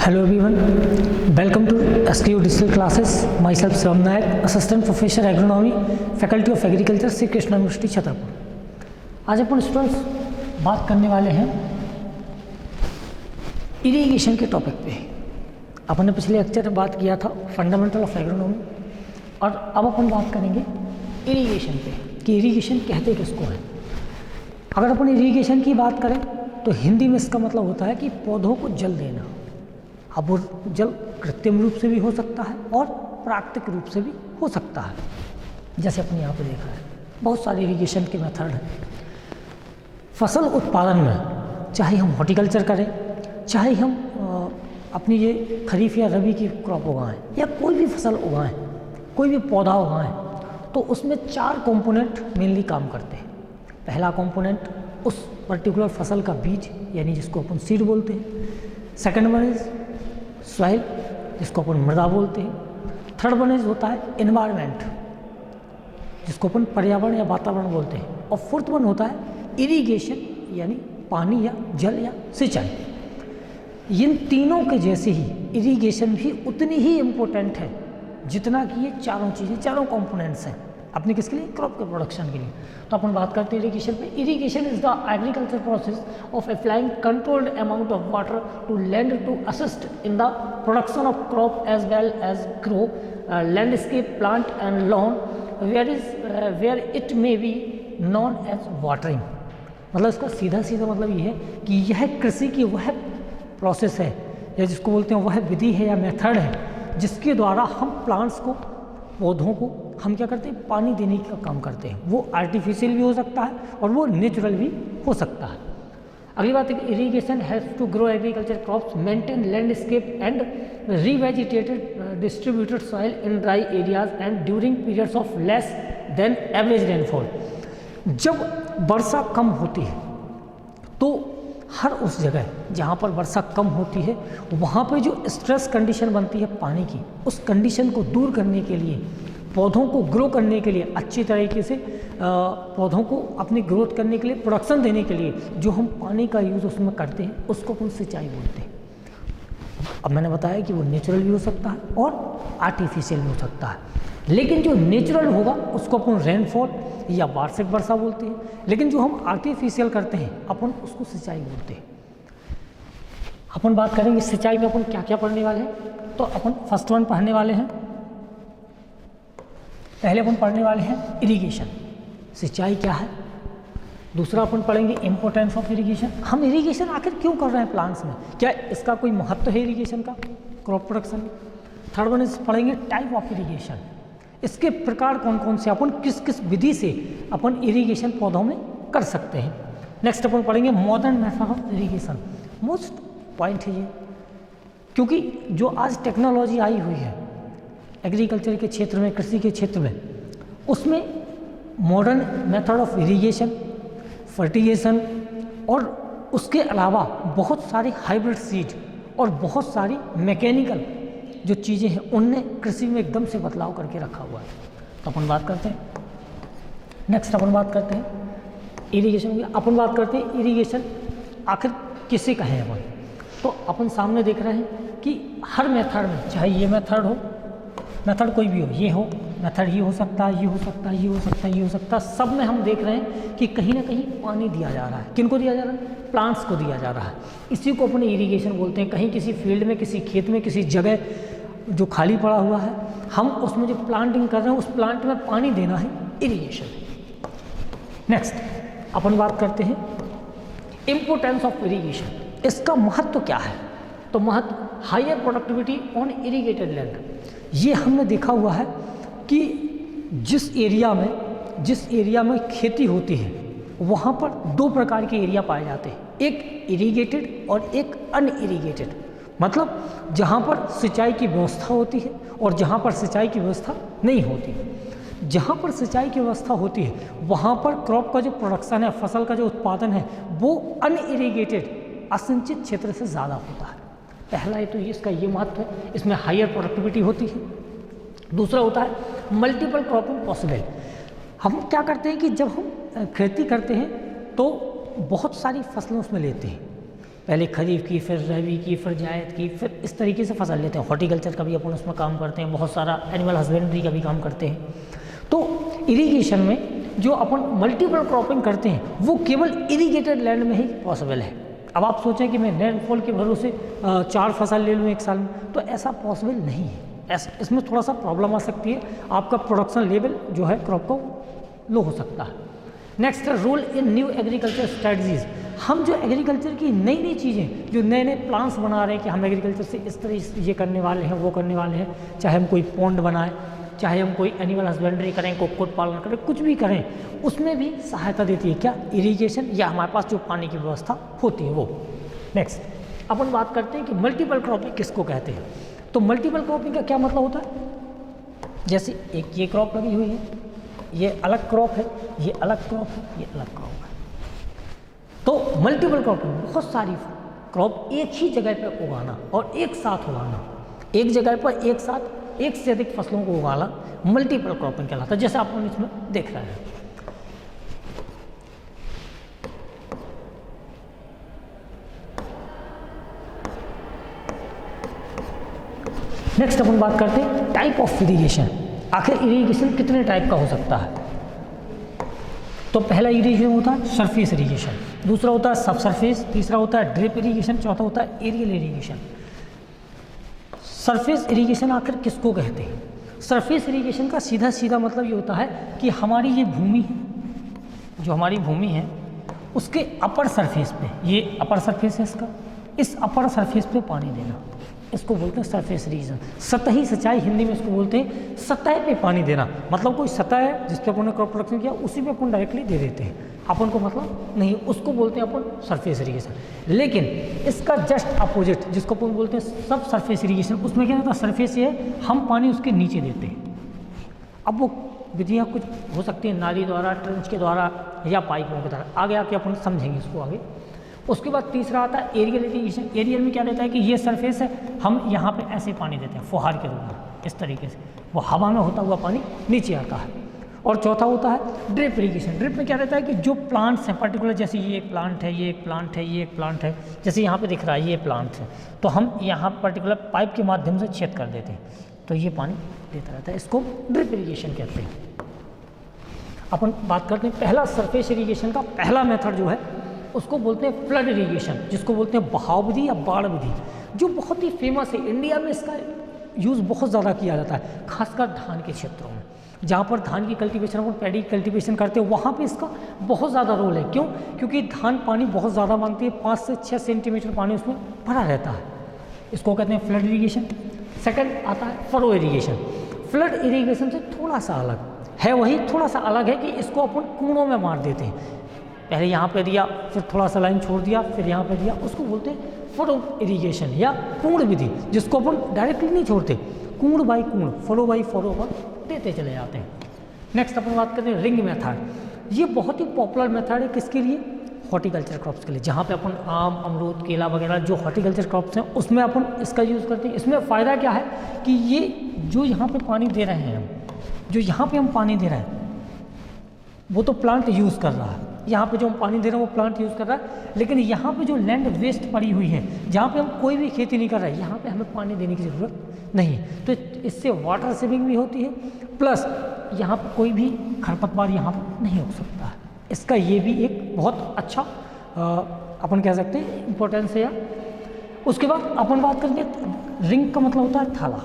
Hello everyone, welcome to SKU Digital Classes. Myself Shivam Nayak, Assistant Professor Agronomy, Faculty of Agriculture, Sri Krishna University, Chhatarpur. आज अपन students बात करने वाले हैं irrigation के topic पे। अपन ने पिछले लेक्चर में बात किया था फंडामेंटल ऑफ एग्रोनॉमी, और अब अपन बात करेंगे इरिगेशन पे कि इरिगेशन कहते किसको है। अगर अपन इरिगेशन की बात करें तो हिंदी में इसका मतलब होता है कि पौधों को जल देना। अब वो जल कृत्रिम रूप से भी हो सकता है और प्राकृतिक रूप से भी हो सकता है। जैसे अपने यहाँ पे देखा है बहुत सारे इरिगेशन के मेथड हैं। फसल उत्पादन में चाहे हम हॉर्टिकल्चर करें, चाहे हम अपनी ये खरीफ या रबी की क्रॉप उगाएं या कोई भी फसल उगाएं, कोई भी पौधा उगाएं, तो उसमें 4 कंपोनेंट मेनली काम करते हैं। पहला कंपोनेंट उस पर्टिकुलर फसल का बीज, यानी जिसको अपन सीड बोलते हैं। सेकंड वन इज सॉइल, जिसको अपन मृदा बोलते हैं। थर्ड वन इज होता है एनवायरनमेंट, जिसको अपन पर्यावरण या वातावरण बोलते हैं। और फोर्थ वन होता है इरिगेशन, यानी पानी या जल या सिंचाई। इन तीनों के जैसे ही इरिगेशन भी उतनी ही इम्पोर्टेंट है जितना कि ये चारों चीज़ें, चारों कंपोनेंट्स हैं अपने किसके लिए, क्रॉप के प्रोडक्शन के लिए। तो अपन बात करते हैं इरिगेशन पे। Irrigation is the agriculture process of applying controlled amount of water to land to assist in the production of crop as well as grow landscape plant and lawn where it may be known as watering. मतलब इसका सीधा सीधा मतलब ये है कि यह कृषि की वह प्रोसेस है, या जिसको बोलते हैं वह विधि है या मेथड है, जिसके द्वारा हम प्लांट्स को, पौधों को हम क्या करते हैं, पानी देने का काम करते हैं। वो आर्टिफिशियल भी हो सकता है और वो नेचुरल भी हो सकता है। अगली बात है कि irrigation helps to grow agriculture crops, maintain landscape and revegetated distributed soil in dry areas and during periods of less than average rainfall. जब वर्षा कम होती है तो हर उस जगह जहाँ पर वर्षा कम होती है वहाँ पे जो स्ट्रेस कंडीशन बनती है पानी की, उस कंडीशन को दूर करने के लिए, पौधों को ग्रो करने के लिए, अच्छी तरीके से पौधों को अपनी ग्रोथ करने के लिए, प्रोडक्शन देने के लिए जो हम पानी का यूज़ उसमें करते हैं, उसको अपन सिंचाई बोलते हैं। अब मैंने बताया कि वो नेचुरल भी हो सकता है और आर्टिफिशियल भी हो सकता है। लेकिन जो नेचुरल होगा उसको अपन रेनफॉल या वार्षिक वर्षा बोलते हैं, लेकिन जो हम आर्टिफिशियल करते हैं अपन उसको सिंचाई बोलते हैं। अपन बात करेंगे सिंचाई में अपन क्या क्या पढ़ने वाले हैं। तो अपन फर्स्ट वन पढ़ने वाले हैं, पहले अपन पढ़ने वाले हैं इरिगेशन, सिंचाई क्या है। दूसरा अपन पढ़ेंगे इम्पोर्टेंस ऑफ इरिगेशन, हम इरिगेशन आखिर क्यों कर रहे हैं प्लांट्स में, क्या इसका कोई महत्व है इरिगेशन का क्रॉप प्रोडक्शन में। थर्ड वन इज पढ़ेंगे टाइप ऑफ इरिगेशन, इसके प्रकार कौन कौन से, अपन किस किस विधि से अपन इरिगेशन पौधों में कर सकते हैं। नेक्स्ट अपन पढ़ेंगे modern method of irrigation, most point है ये, क्योंकि जो आज टेक्नोलॉजी आई हुई है एग्रीकल्चर के क्षेत्र में, कृषि के क्षेत्र में, उसमें modern method of irrigation, fertigation और उसके अलावा बहुत सारी हाइब्रिड सीड और बहुत सारी मैकेनिकल जो चीज़ें हैं उनने कृषि में एकदम से बदलाव करके रखा हुआ है। तो अपन बात करते हैं, नेक्स्ट अपन बात करते हैं इरिगेशन की। अपन बात करते हैं इरिगेशन आखिर किसे कहें अपन। तो अपन सामने देख रहे हैं कि हर मेथड में, चाहे ये मेथड हो, मेथड कोई भी हो, ये हो मेथड, ये हो सकता है, ये हो सकता है, ये हो सकता है, ये हो सकता है, सब में हम देख रहे हैं कि कहीं ना कहीं पानी दिया जा रहा है। किनको दिया जा रहा है, प्लांट्स को दिया जा रहा है। इसी को अपने इरिगेशन बोलते हैं। कहीं किसी फील्ड में, किसी खेत में, किसी जगह जो खाली पड़ा हुआ है, हम उसमें जो प्लांटिंग कर रहे हैं उस प्लांट में पानी देना है, इरिगेशन। नेक्स्ट अपन बात करते हैं इम्पोर्टेंस ऑफ इरिगेशन, इसका महत्व क्या है। तो महत्व, higher productivity on irrigated land. ये हमने देखा हुआ है कि जिस एरिया में खेती होती है वहाँ पर 2 प्रकार के एरिया पाए जाते हैं, एक इरिगेटेड और एक अनइरिगेटेड। मतलब जहाँ पर सिंचाई की व्यवस्था होती है और जहाँ पर सिंचाई की व्यवस्था नहीं होती। जहाँ पर सिंचाई की व्यवस्था होती है वहाँ पर क्रॉप का जो प्रोडक्शन है, फसल का जो उत्पादन है, वो अनइरिगेटेड, असिंचित क्षेत्र से ज़्यादा होता है। पहला है तो इसका ये महत्व है, इसमें हायर प्रोडक्टिविटी होती है। दूसरा होता है मल्टीपल क्रॉपिंग पॉसिबल। हम क्या करते हैं कि जब हम खेती करते हैं तो बहुत सारी फसलें उसमें लेते हैं। पहले खरीफ की, फिर रबी की, फिर जायद की, फिर इस तरीके से फसल लेते हैं। हॉर्टिकल्चर का भी अपन उसमें काम करते हैं, बहुत सारा एनिमल हस्बेंड्री का भी काम करते हैं। तो इरिगेशन में जो अपन मल्टीपल क्रॉपिंग करते हैं वो केवल इरिगेटेड लैंड में ही पॉसिबल है। अब आप सोचें कि मैं रेनफॉल के भरोसे 4 फसल ले लूँ एक साल में, तो ऐसा पॉसिबल नहीं है। इसमें थोड़ा सा प्रॉब्लम आ सकती है, आपका प्रोडक्शन लेवल जो है क्रॉप को लो हो सकता है। नेक्स्ट है role in new agriculture strategies. हम जो एग्रीकल्चर की नई नई चीज़ें, जो नए नए प्लान्स बना रहे हैं कि हम एग्रीकल्चर से इस तरह से ये करने वाले हैं, वो करने वाले हैं, चाहे हम कोई पॉन्ड बनाएं, चाहे हम कोई एनिमल हस्बेंड्री करें, कुक्कुट पालन करें, कुछ भी करें, उसमें भी सहायता देती है क्या, इरिगेशन, या हमारे पास जो पानी की व्यवस्था होती है वो। नेक्स्ट अपन बात करते हैं कि मल्टीपल क्रॉपिंग किसको कहते हैं। तो मल्टीपल क्रॉपिंग का क्या मतलब होता है, जैसे एक ये क्रॉप लगी हुई है, ये अलग क्रॉप है, ये अलग क्रॉप है, ये अलग क्रॉप है। तो मल्टीपल क्रॉपिंग, बहुत सारी क्रॉप एक ही जगह पर उगाना और एक साथ उगाना, एक जगह पर एक साथ एक से अधिक फसलों को उगाना मल्टीपल क्रॉपिंग कहलाता है, जैसे आप इसमें देख रहे हैं। नेक्स्ट अपन बात करते हैं टाइप ऑफ इरिगेशन। आखिर इरिगेशन कितने टाइप का हो सकता है। तो पहला इरिगेशन होता है सरफेस इरिगेशन, दूसरा होता है सब सरफेस, तीसरा होता है ड्रिप इरिगेशन, चौथा होता है एरियल इरिगेशन। सरफेस इरिगेशन आखिर किसको कहते हैं। सरफेस इरिगेशन का सीधा सीधा मतलब ये होता है कि हमारी ये भूमि है, जो हमारी भूमि है उसके अपर सरफेस पे, ये अपर सरफेस है इसका, इस अपर सरफेस पे पानी देना, इसको बोलते हैं सरफेस इरिगेशन। सतही सिंचाई हिंदी में इसको बोलते हैं, सतह पे पानी देना, मतलब कोई सतह है जिस पे अपन ने क्रॉप प्रोडक्शन किया उसी पे अपन डायरेक्टली दे देते हैं, अपन को मतलब नहीं, उसको बोलते हैं अपन सरफेस इरिगेशन। लेकिन इसका जस्ट अपोजिट जिसको अपन बोलते हैं सब सरफेस इरिगेशन, उसमें क्या होता है, सरफेस ये है हम पानी उसके नीचे देते हैं। अब वो विधियाँ कुछ हो सकती है, नाली द्वारा, ट्रेंच के द्वारा या पाइपों के द्वारा, आगे आके अपन समझेंगे इसको आगे। उसके बाद तीसरा आता है एरियल इरिगेशन। एरियल में क्या रहता है कि ये सरफेस है, हम यहाँ पे ऐसे पानी देते हैं फुहार के रूप में, इस तरीके से वो हवा में होता हुआ पानी नीचे आता है। और चौथा होता है ड्रिप इरिगेशन। ड्रिप में क्या रहता है कि जो प्लांट्स हैं पर्टिकुलर, जैसे ये एक प्लांट है, ये एक प्लांट है, ये एक प्लांट है, जैसे यहाँ पे दिख रहा है ये प्लांट है, तो हम यहाँ पर्टिकुलर पाइप के माध्यम से छेद कर देते हैं, तो ये पानी देता रहता है, इसको ड्रिप इरिगेशन कहते हैं। अपन बात करते हैं पहला सरफेस इरिगेशन का पहला मेथड जो है उसको बोलते हैं फ्लड इरिगेशन, जिसको बोलते हैं बहाव विधि या बाढ़ विधि, जो बहुत ही फेमस है। इंडिया में इसका यूज़ बहुत ज़्यादा किया जाता है, खासकर धान के क्षेत्रों में, जहाँ पर धान की कल्टीवेशन और पैडी कल्टीवेशन करते हैं वहाँ पे इसका बहुत ज़्यादा रोल है। क्यों? क्योंकि धान पानी बहुत ज़्यादा मांगती है, 5 से 6 सेंटीमीटर पानी उसमें भरा रहता है, इसको कहते हैं फ्लड इरिगेशन। सेकंड आता है फरो इरिगेशन। फ्लड इरिगेशन से थोड़ा सा अलग है, वही थोड़ा सा अलग है कि इसको अपन कुओं में मार देते हैं, पहले यहाँ पे दिया, फिर थोड़ा सा लाइन छोड़ दिया, फिर यहाँ पे दिया, उसको बोलते हैं फरो इरिगेशन या कुंड विधि, जिसको अपन डायरेक्टली नहीं छोड़ते, कुंड बाई कुंड, फरो बाई फरो पर देते चले जाते हैं। नेक्स्ट अपन बात करते हैं रिंग मेथड। ये बहुत ही पॉपुलर मेथड है, किसके लिए? हॉर्टिकल्चर क्रॉप्स के लिए, जहाँ पे अपन आम, अमरूद, केला वगैरह जो हॉर्टिकल्चर क्रॉप्स हैं उसमें अपन इसका यूज़ करते हैं। इसमें फ़ायदा क्या है कि ये जो यहाँ पे पानी दे रहे हैं हम, जो यहाँ पे हम पानी दे रहे हैं वो तो प्लांट यूज़ कर रहा है, यहाँ पे जो हम पानी दे रहे हैं वो प्लांट यूज़ कर रहा है, लेकिन यहाँ पे जो लैंड वेस्ट पड़ी हुई है, जहाँ पे हम कोई भी खेती नहीं कर रहे हैं, यहाँ पे हमें पानी देने की ज़रूरत नहीं है। तो इससे वाटर सेविंग भी होती है, प्लस यहाँ पर कोई भी खरपतवार यहाँ पर नहीं हो सकता है। इसका ये भी एक बहुत अच्छा अपन कह सकते हैं इम्पोर्टेंस है। उसके बाद अपन बात करेंगे रिंग का मतलब होता है थाला।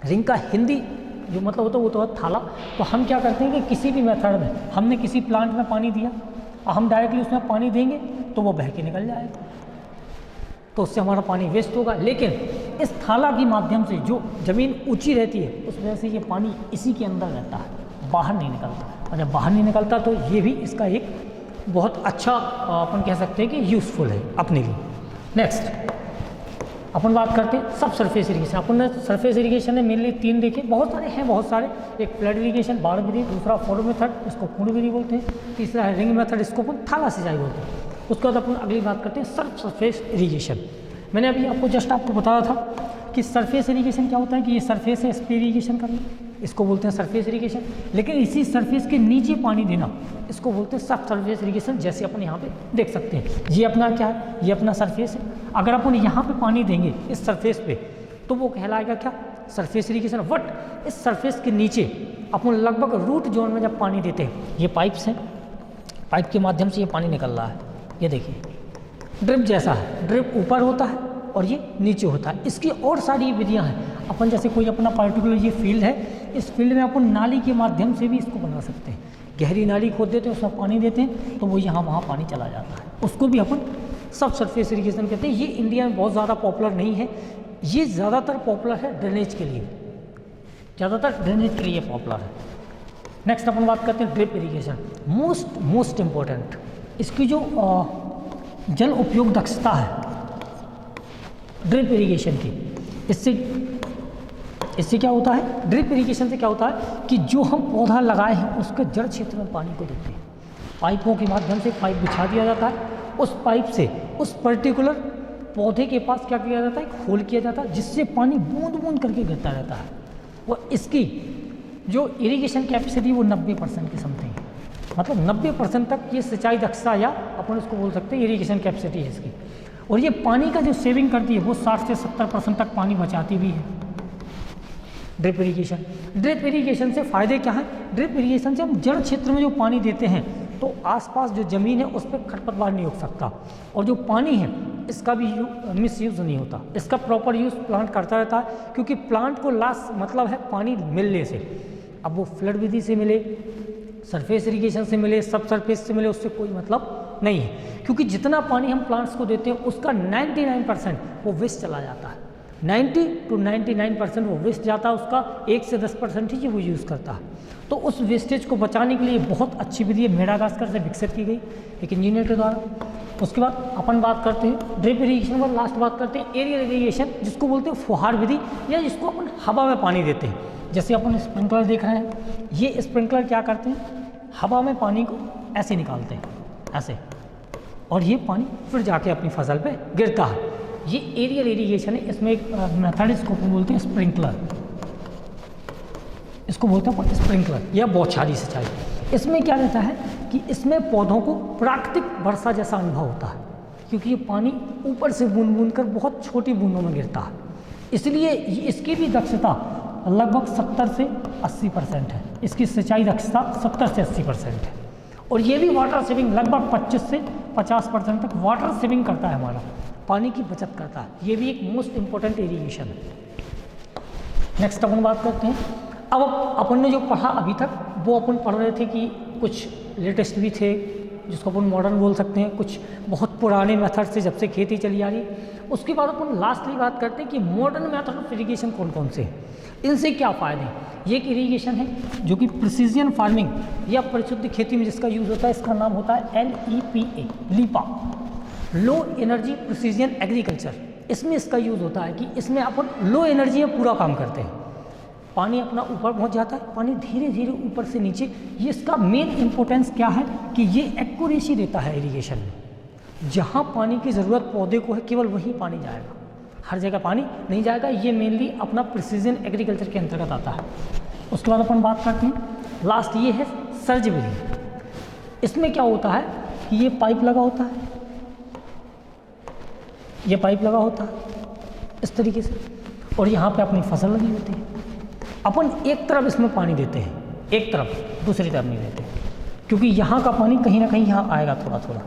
रिंग का हिंदी जो मतलब होता है वो तो है थाला। तो हम क्या करते हैं कि किसी भी मेथड में हमने किसी प्लांट में पानी दिया और हम डायरेक्टली उसमें पानी देंगे तो वो बह के निकल जाएगा, तो उससे हमारा पानी वेस्ट होगा। लेकिन इस थाला के माध्यम से जो ज़मीन ऊंची रहती है उस वजह से ये पानी इसी के अंदर रहता है, बाहर नहीं निकलता, और जब बाहर नहीं निकलता तो ये भी इसका एक बहुत अच्छा अपन कह सकते हैं कि यूज़फुल है अपने लिए। नेक्स्ट अपन बात करते हैं सब सरफेस इरिगेशन। अपन ने सरफेस इरिगेशन में मेनली 3 देखे, बहुत सारे हैं, बहुत सारे। एक फ्लड इरिगेशन, बाढ़ विधि, दूसरा फॉलो मेथड, इसको कुंड विधि बोलते हैं, तीसरा है रिंग मेथड, इसको अपन थाला सिंचाई बोलते हैं। उसके बाद अपन अगली बात करते हैं सब सरफेस इरिगेशन। मैंने अभी आपको जस्ट आपको बताया था कि सरफेस इरिगेशन क्या होता है कि ये सरफेस है, इस पर इरिगेशन करना, इसको बोलते हैं सरफेस इरिगेशन। लेकिन इसी सरफेस के नीचे पानी देना, इसको बोलते हैं सब सरफेस इरिगेशन। जैसे अपन यहाँ पे देख सकते हैं, ये अपना क्या है, ये अपना सरफेस है। अगर अपन यहाँ पे पानी देंगे इस सरफेस पे, तो वो कहलाएगा क्या, सरफेस इरिगेशन। बट इस सरफेस के नीचे अपन लगभग रूट जोन में जब पानी देते हैं, ये पाइप्स हैं, पाइप के माध्यम से ये पानी निकल रहा है, ये देखिए ड्रिप जैसा है, ड्रिप ऊपर होता है और ये नीचे होता है। इसकी और सारी विधियां हैं। अपन जैसे कोई अपना पर्टिकुलर ये फील्ड है, इस फील्ड में अपन नाली के माध्यम से भी इसको बना सकते हैं। गहरी नाली खोद देते हैं, उसमें पानी देते हैं, तो वो यहाँ वहाँ पानी चला जाता है, उसको भी अपन सब सरफेस इरिगेशन कहते हैं। ये इंडिया में बहुत ज़्यादा पॉपुलर नहीं है, ये ज़्यादातर पॉपुलर है ड्रेनेज के लिए, ज़्यादातर ड्रेनेज के लिए पॉपुलर है। नेक्स्ट अपन बात करते हैं ड्रिप इरिगेशन, मोस्ट इम्पोर्टेंट। इसकी जो जल उपयोग दक्षता है ड्रिप इरिगेशन की, इससे क्या होता है, ड्रिप इरिगेशन से क्या होता है कि जो हम पौधा लगाए हैं उसके जड़ क्षेत्र में पानी को देते हैं। पाइपों के माध्यम से पाइप बिछा दिया जाता है, उस पाइप से उस पर्टिकुलर पौधे के पास क्या किया जाता है, खोल किया जाता है, जिससे पानी बूंद बूंद करके गिरता रहता है। वो इसकी जो इरिगेशन कैपेसिटी वो 90% की समथिंग है, मतलब 90% तक ये सिंचाई दक्षता या अपन इसको बोल सकते हैं इरिगेशन कैपेसिटी है इसकी। और ये पानी का जो सेविंग करती है वो 60 से 70% तक पानी बचाती भी है ड्रिप इरिगेशन। ड्रिप इरिगेशन से फ़ायदे क्या हैं, ड्रिप इरिगेशन से हम जड़ क्षेत्र में जो पानी देते हैं तो आसपास जो ज़मीन है उस पर खरपतवार नहीं उग सकता, और जो पानी है इसका भी मिसयूज़ नहीं होता, इसका प्रॉपर यूज़ प्लांट करता रहता है। क्योंकि प्लांट को लास्ट मतलब है पानी मिलने से, अब वो फ्लड विधि से मिले, सरफेस इरिगेशन से मिले, सब सरफेस से मिले, उससे कोई मतलब नहीं है। क्योंकि जितना पानी हम प्लांट्स को देते हैं उसका 99% वो वेस्ट चला जाता है, 90 to 99% वो वेस्ट जाता है, उसका 1 से 10% ही वो यूज़ करता है। तो उस वेस्टेज को बचाने के लिए बहुत अच्छी विधि मेडागास्कर से विकसित की गई एक इंजीनियर के द्वारा। उसके बाद अपन बात करते हैं ड्रिप इरिगेशन पर, लास्ट बात करते हैं एरियल इरिगेशन, जिसको बोलते हैं फुहार विधि, या जिसको अपन हवा में पानी देते हैं। जैसे अपन स्प्रिंकलर देख रहे हैं, ये स्प्रिंकलर क्या करते हैं, हवा में पानी को ऐसे निकालते हैं, ऐसे, और ये पानी फिर जाके अपनी फसल पे गिरता है। ये एरियल इरिगेशन है। इसमें एक मेथड इसको बोलते हैं स्प्रिंकलर, इसको बोलते हैं स्प्रिंकलर या बौछारी सिंचाई। इसमें क्या रहता है कि इसमें पौधों को प्राकृतिक वर्षा जैसा अनुभव होता है, क्योंकि ये पानी ऊपर से बूंद बूंद कर बहुत छोटी बूंदों में गिरता है, इसलिए इसकी भी दक्षता लगभग 70 से 80% है। इसकी सिंचाई दक्षता 70 से 80% है। और ये भी वाटर सेविंग लगभग 25 से 50% तक वाटर सेविंग करता है, हमारा पानी की बचत करता है। ये भी एक मोस्ट इम्पोर्टेंट इरिगेशन है। नेक्स्ट अपन बात करते हैं, अब अपन ने जो पढ़ा अभी तक वो अपन पढ़ रहे थे कि कुछ लेटेस्ट भी थे जिसको अपन मॉडर्न बोल सकते हैं, कुछ बहुत पुराने मेथड से जब से खेती चली आ रही। उसके बाद अपन लास्टली बात करते हैं कि मॉडर्न मेथड ऑफ इरिगेशन कौन कौन से हैं, इनसे क्या फ़ायदे हैं। ये एक इरिगेशन है जो कि प्रिसीजन फार्मिंग या परिशुद्ध खेती में जिसका यूज़ होता है, इसका नाम होता है LEPA, लीपा, लो एनर्जी प्रिसीजन एग्रीकल्चर। इसमें इसका यूज़ होता है कि इसमें अपन लो एनर्जी में पूरा काम करते हैं, पानी अपना ऊपर पहुंच जाता है, पानी धीरे धीरे ऊपर से नीचे। ये इसका मेन इंपॉर्टेंस क्या है कि ये एक्यूरेसी देता है इरिगेशन में। जहाँ पानी की ज़रूरत पौधे को है केवल वहीं पानी जाएगा, हर जगह पानी नहीं जाएगा। ये मेनली अपना प्रिसीजन एग्रीकल्चर के अंतर्गत आता है। उसके बाद अपन बात करते हैं लास्ट, ये है सर्ज विधि। इसमें क्या होता है कि ये पाइप लगा होता है, ये पाइप लगा होता है इस तरीके से, और यहाँ पे अपनी फसल लगी होती है। अपन एक तरफ इसमें पानी देते हैं, एक तरफ, दूसरी तरफ नहीं देते, क्योंकि यहाँ का पानी कहीं ना कहीं यहाँ आएगा थोड़ा थोड़ा।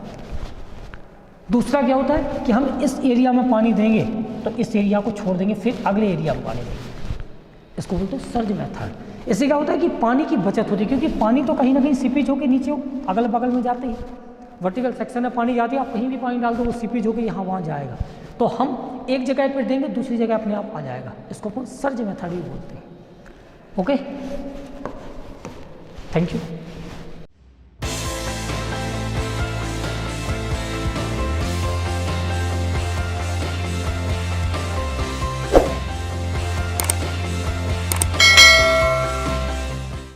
दूसरा क्या होता है कि हम इस एरिया में पानी देंगे तो इस एरिया को छोड़ देंगे, फिर अगले एरिया में पानी देंगे। इसको बोलते हैं सर्ज मेथड। इससे क्या होता है कि पानी की बचत होती है, क्योंकि पानी तो कहीं ना कहीं सीपेज होकर नीचे अगल बगल में जाते ही, वर्टिकल सेक्शन में पानी जाती है, आप कहीं भी पानी डाल दो वो सीपेज होकर यहाँ वहाँ जाएगा। तो हम एक जगह पर देंगे, दूसरी जगह अपने आप आ जाएगा। इसको अपन सर्ज मेथड ही बोलते हैं। Okay, thank you.